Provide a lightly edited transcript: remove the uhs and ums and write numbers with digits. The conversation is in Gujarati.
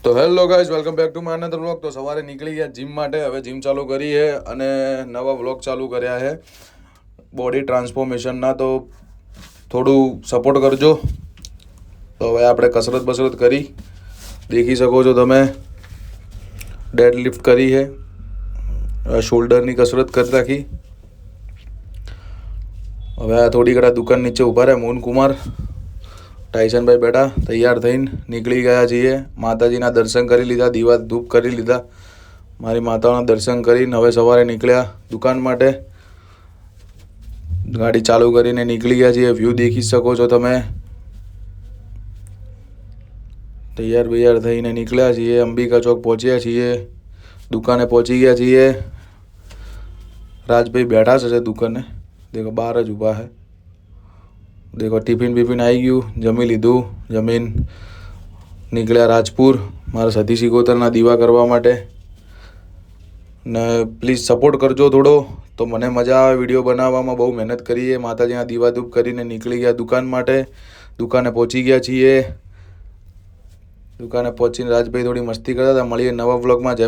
તો hello guys, welcome back to my another vlog. તો સવારે નીકળી ગયા જીમ માટે. હવે જીમ ચાલુ કરી છે અને નવા વ્લોગ ચાલુ કર્યા છે બોડી ટ્રાન્સફોર્મેશનના. તો થોડું સપોર્ટ કરજો. તો હવે આપણે કસરત કરી, દેખી શકો છો તમે. ડેડ લિફ્ટ કરી છે, શોલ્ડરની કસરત કરી નાખી. હવે આ થોડી ઘણા દુકાન નીચે ઊભા રહ્યા મોહન કુમાર, ટાઈસનભાઈ બેઠા તૈયાર થઈને નીકળી ગયા છીએ. માતાજીના દર્શન કરી લીધા, દીવા ધૂપ કરી લીધા, મારી માતાઓના દર્શન કરીને હવે સવારે નીકળ્યા દુકાન માટે. ગાડી ચાલુ કરીને નીકળી ગયા છીએ. વ્યૂ દેખી શકો છો તમે. તૈયાર થઈને નીકળ્યા છીએ. અંબિકા ચોક પહોંચ્યા છીએ, દુકાને પહોંચી ગયા છીએ. રાજભાઈ બેઠા છે દુકાને, દેખો બહાર જ ઊભા છે. દેખો ટિફિન બિફિન આવી ગયું, જમી લીધું. જમીન નીકળ્યા રાજપુર મારા સતી સિકોતરના દીવા કરવા માટે. ને પ્લીઝ સપોર્ટ કરજો થોડો, તો મને મજા આવે વિડીયો બનાવવામાં. બહુ મહેનત કરીએ. માતાજીના દીવા ધૂપ કરીને નીકળી ગયા દુકાન માટે. દુકાને પહોંચી ગયા છીએ. દુકાને પહોંચીને રાજભાઈ થોડી મસ્તી કરતા હતા. મળીએ નવા વ્લોગમાં. જય